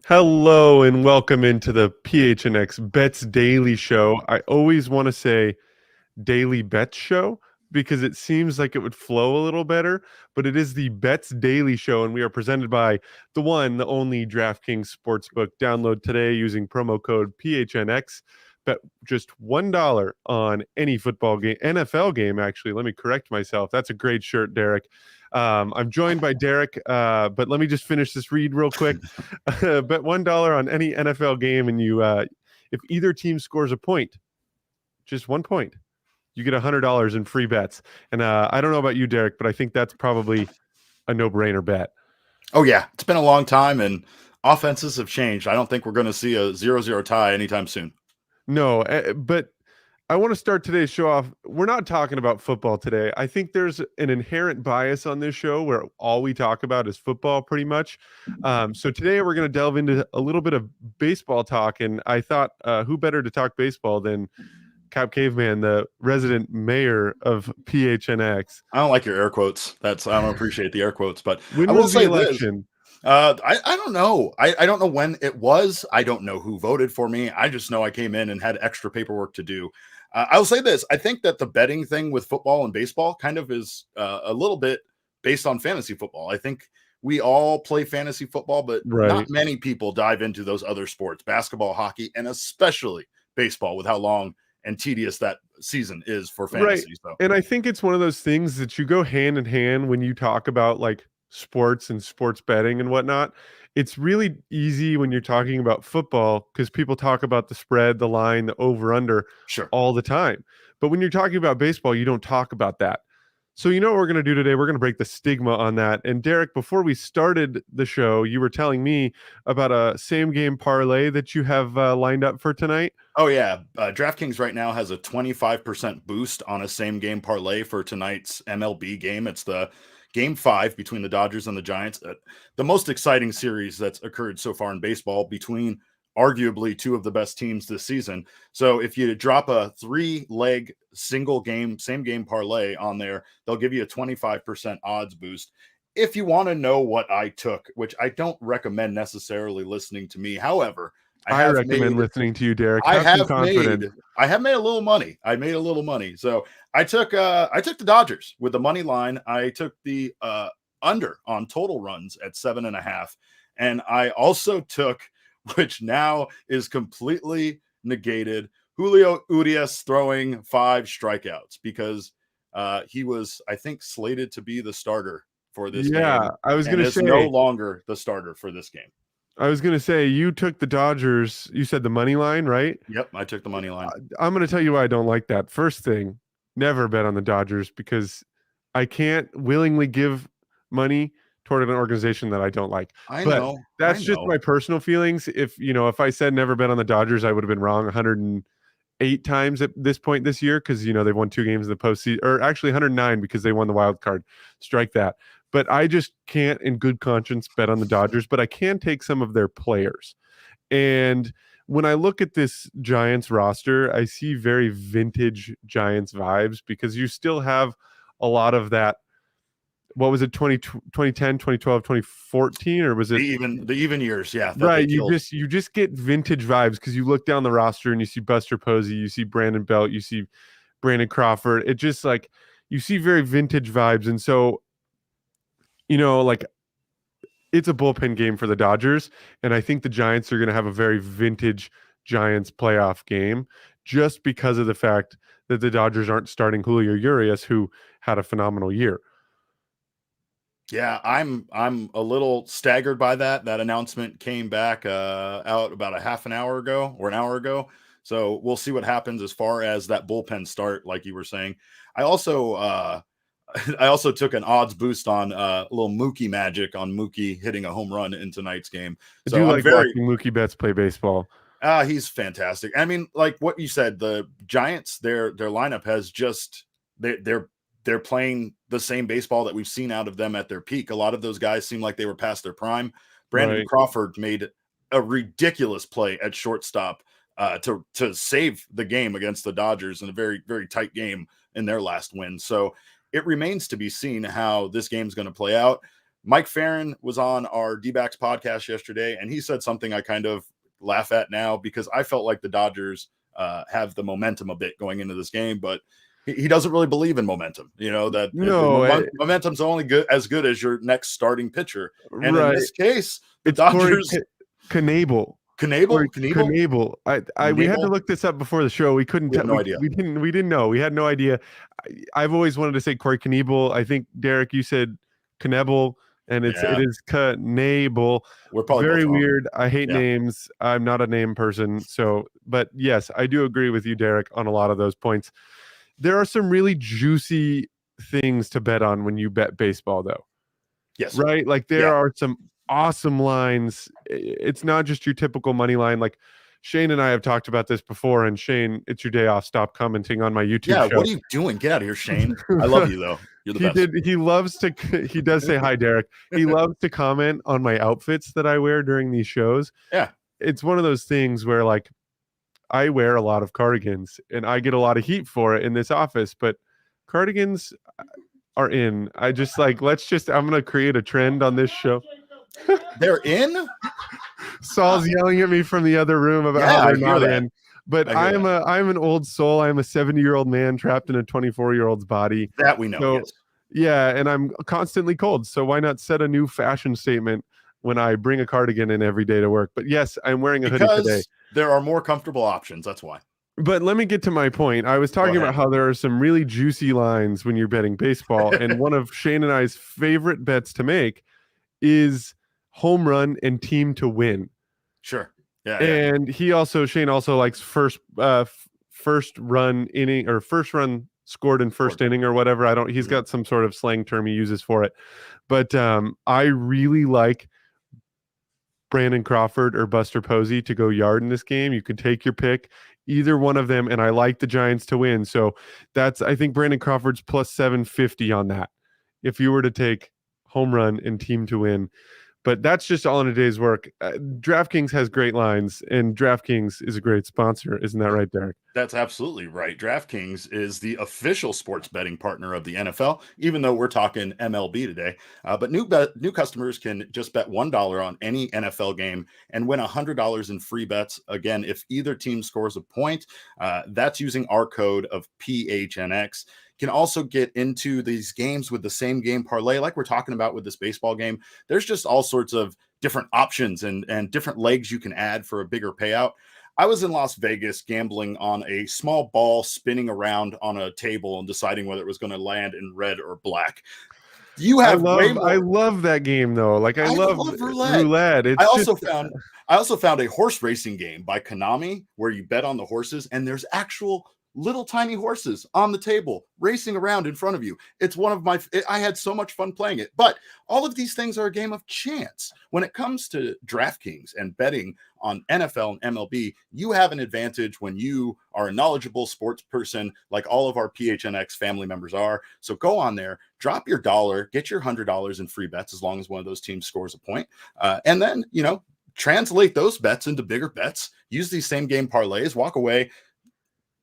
Hello and welcome into the PHNX Bets Daily Show. I always want to say Daily Bets Show because it seems like it would flow a little better, but it is the Bets Daily Show, and we are presented by the one, the only DraftKings Sportsbook. Download today using promo code PHNX. Bet just $1 on any football game, NFL game, actually. Let me correct myself. That's a great shirt, Derek. I'm joined by Derek, but let me just finish this read real quick. Bet $1 on any NFL game, and if either team scores a point, just 1 point, you get $100 in free bets. And I don't know about you, Derek, but I think that's probably a no-brainer bet. Oh, yeah. It's been a long time, and offenses have changed. I don't think we're going to see a 0-0 tie anytime soon. No, but I want to start today's show off. We're not talking about football today. I think there's an inherent bias on this show where all we talk about is football pretty much. So today we're going to delve into a little bit of baseball talk. And I thought, who better to talk baseball than Cap Caveman, the resident mayor of PHNX. I don't like your air quotes. I don't appreciate the air quotes, but When I will was the say election? this. I don't know. I don't know when it was. I don't know who voted for me. I just know I came in and had extra paperwork to do. I will say this. I think that the betting thing with football and baseball kind of is a little bit based on fantasy football. I think we all play fantasy football, but not many people dive into those other sports, basketball, hockey, and especially baseball with how long and tedious that season is for fantasy. Right. So. And I think it's one of those things that you go hand in hand when you talk about like sports and sports betting and whatnot. It's really easy when you're talking about football because people talk about the spread, the line, the over under all the time. But when you're talking about baseball, you don't talk about that. So you know what we're going to do today? We're going to break the stigma on that. And Derek, before we started the show, you were telling me about a same game parlay that you have lined up for tonight. Oh, yeah. DraftKings right now has a 25% boost on a same game parlay for tonight's MLB game. It's the Game 5 between the Dodgers and the Giants. The most exciting series that's occurred so far in baseball between arguably two of the best teams this season. So if you drop a 3-leg single game, same game parlay on there, they'll give you a 25% odds boost. If you want to know what I took, which I don't recommend necessarily listening to me. However, I recommend listening to you, Derek. I have made a little money. I made a little money. So I took the Dodgers with the money line. I took the under on total runs at 7.5. And I also took, which now is completely negated, Julio Urias throwing 5 strikeouts because he was, I think, slated to be the starter for this game. Yeah, I was going to say no longer the starter for this game. I was going to say, you took the Dodgers. You said the money line, right? Yep, I took the money line. I'm going to tell you why I don't like that. First thing, never bet on the Dodgers because I can't willingly give money toward an organization that I don't like. I know. That's just my personal feelings. If I said never bet on the Dodgers, I would have been wrong 108 times at this point this year because, they've won 2 games in the postseason, or actually 109 because they won the wild card. Strike that. But I just can't in good conscience bet on the Dodgers, but I can take some of their players. And when I look at this Giants roster, I see very vintage Giants vibes because you still have a lot of that. What was it, 2010, 2012, 2014, or was it the even years? Yeah, right. You just get vintage vibes because you look down the roster and you see Buster Posey, you see Brandon Belt, you see Brandon Crawford. It just like you see very vintage vibes, and so it's a bullpen game for the Dodgers, and I think the Giants are going to have a very vintage Giants playoff game just because of the fact that the Dodgers aren't starting Julio Urias, who had a phenomenal year. Yeah, I'm a little staggered by that. That announcement came back out about a half an hour ago or an hour ago. So we'll see what happens as far as that bullpen start, like you were saying. I also I also took an odds boost on a little Mookie magic on Mookie hitting a home run in tonight's game. I So do I'm like very watching Mookie Betts play baseball. he's fantastic. I mean, like what you said, the Giants, their lineup has just they're playing the same baseball that we've seen out of them at their peak. A lot of those guys seem like they were past their prime. Brandon Right. Crawford made a ridiculous play at shortstop to save the game against the Dodgers in a very, very tight game in their last win. So it remains to be seen how this game's going to play out. Mike Farron was on our D-backs podcast yesterday, and he said something I kind of laugh at now because I felt like the Dodgers have the momentum a bit going into this game, but he doesn't really believe in momentum. You know that momentum's only as good as your next starting pitcher, and in this case, the it's Dodgers. Knable. Knable. We had to look this up before the show. We couldn't. We had no idea. We didn't know. We had no idea. I've always wanted to say Corey Knable. I think Derek, you said Knebel, and it is Knable. We're probably very both wrong. weird. I hate names. I'm not a name person. So, but yes, I do agree with you, Derek, on a lot of those points. There are some really juicy things to bet on when you bet baseball, though. Yes. Right. Like there are some awesome lines. It's not just your typical money line. Like Shane and I have talked about this before. And Shane, it's your day off. Stop commenting on my YouTube show. What are you doing? Get out of here, Shane. I love you though. You're the best. He loves to. He does say hi, Derek. He loves to comment on my outfits that I wear during these shows. Yeah. It's one of those things where like I wear a lot of cardigans and I get a lot of heat for it in this office, but cardigans are in. I just like, I'm going to create a trend on this show. They're in? Saul's yelling at me from the other room about how they're not in. But I'm an old soul. I'm a 70-year-old man trapped in a 24-year-old's body. That we know. So, yes. Yeah, and I'm constantly cold. So why not set a new fashion statement when I bring a cardigan in every day to work? But yes, I'm wearing a hoodie today. There are more comfortable options. That's why. But let me get to my point. I was talking about how there are some really juicy lines when you're betting baseball. And one of Shane and I's favorite bets to make is home run and team to win. Sure. Yeah. And Shane also likes first run inning or first run scored in first inning or whatever. He's got some sort of slang term he uses for it. But I really like Brandon Crawford or Buster Posey to go yard in this game. You can take your pick, either one of them, and I like the Giants to win. So I think Brandon Crawford's plus 750 on that if you were to take home run and team to win. But that's just all in a day's work. DraftKings has great lines, and DraftKings is a great sponsor. Isn't that right, Derek? That's absolutely right. DraftKings is the official sports betting partner of the NFL, even though we're talking MLB today. But new customers can just bet $1 on any NFL game and win $100 in free bets. Again, if either team scores a point, that's using our code of PHNX. Can also get into these games with the same game parlay like we're talking about with this baseball game. There's just all sorts of different options and different legs you can add for a bigger payout. I was in Las Vegas gambling on a small ball spinning around on a table and deciding whether it was going to land in red or black. I love that game though. Like I love roulette. I also found a horse racing game by Konami where you bet on the horses and there's actual little tiny horses on the table racing around in front of you. It's I had so much fun playing it. But all of these things are a game of chance. When it comes to DraftKings and betting on NFL and MLB, you have an advantage when you are a knowledgeable sports person like all of our PHNX family members are. So go on there, drop your $1, get your $100 in free bets as long as one of those teams scores a point. And then, translate those bets into bigger bets, use these same game parlays, walk away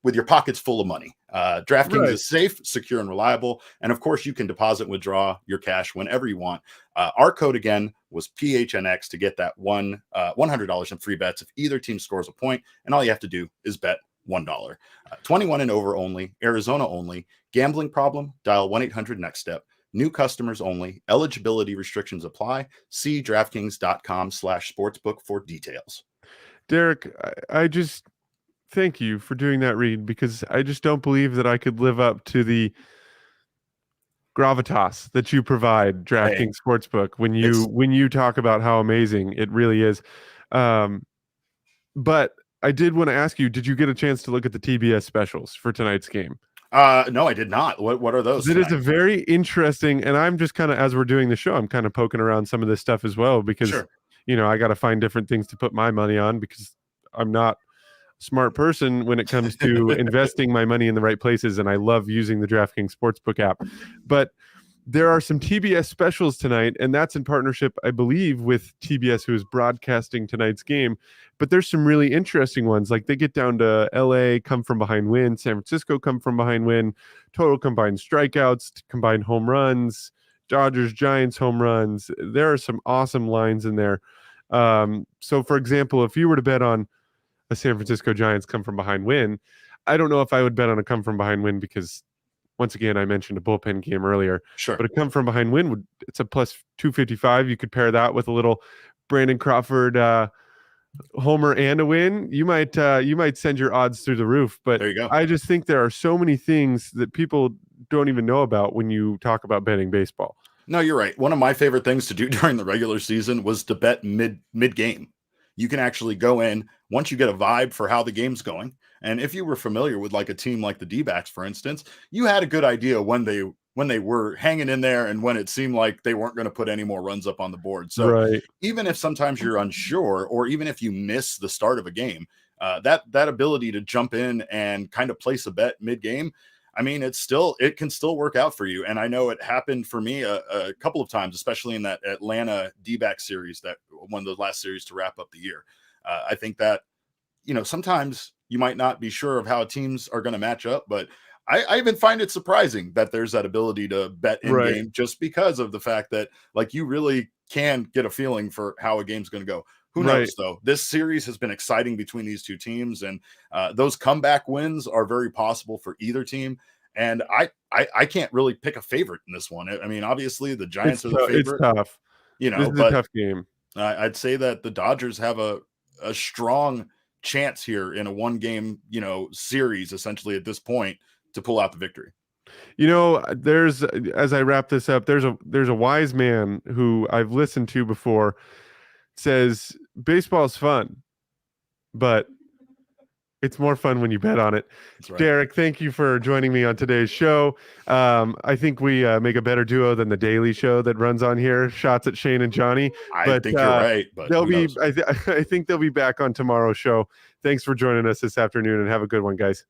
with your pockets full of money. DraftKings is safe, secure, and reliable. And of course, you can deposit and withdraw your cash whenever you want. Our code again was PHNX to get that $100 in free bets if either team scores a point. And all you have to do is bet $1. 21 and over only, Arizona only. Gambling problem? Dial 1-800-NEXT-STEP. New customers only. Eligibility restrictions apply. See DraftKings.com/sportsbook for details. Derek, I just thank you for doing that read because I just don't believe that I could live up to the gravitas that you provide DraftKings Sportsbook when you talk about how amazing it really is. But I did want to ask you, did you get a chance to look at the TBS specials for tonight's game? No, I did not. What are those That is tonight? a very interesting, and I'm just kind of, as we're doing the show, I'm kind of poking around some of this stuff as well because, Sure. I got to find different things to put my money on because I'm not a smart person when it comes to investing my money in the right places, and I love using the DraftKings Sportsbook app. But there are some TBS specials tonight, and that's in partnership, I believe, with TBS, who is broadcasting tonight's game. But there's some really interesting ones. Like they get down to LA, come from behind win, San Francisco, come from behind win, total combined strikeouts, combined home runs, Dodgers, Giants home runs. There are some awesome lines in there. So, for example, if you were to bet on a San Francisco Giants come from behind win, I don't know if I would bet on a come from behind win because once again, I mentioned a bullpen game earlier, Sure. but a come from behind win it's a plus 255. You could pair that with a little Brandon Crawford homer and a win. You might send your odds through the roof. But There you go. I just think there are so many things that people don't even know about when you talk about betting baseball. No, you're right. One of my favorite things to do during the regular season was to bet mid game. You can actually go in once you get a vibe for how the game's going. And if you were familiar with like a team like the D-backs, for instance, you had a good idea when they were hanging in there and when it seemed like they weren't going to put any more runs up on the board. So Right. even if sometimes you're unsure, or even if you miss the start of a game, that ability to jump in and kind of place a bet mid game, I mean, it can still work out for you. And I know it happened for me a couple of times, especially in that Atlanta D-back series, that one of the last series to wrap up the year. I think that, sometimes you might not be sure of how teams are going to match up, but I even find it surprising that there's that ability to bet in Right. game just because of the fact that like you really can get a feeling for how a game's going to go. Who Right. knows though? This series has been exciting between these two teams, and those comeback wins are very possible for either team. And I can't really pick a favorite in this one. I mean, obviously the Giants are the It's favorite, tough. This is a but tough game. I'd say that the Dodgers have a strong chance here in a one game, series essentially at this point to pull out the victory. There's as I wrap this up, there's a wise man who I've listened to before says baseball's fun, but it's more fun when you bet on it. That's right. Derek, thank you for joining me on today's show. I think we make a better duo than the Daily Show that runs on here. Shots at Shane and Johnny, I but think you're right, but they'll who be. knows? I think they'll be back on tomorrow's show. Thanks for joining us this afternoon, and have a good one, guys.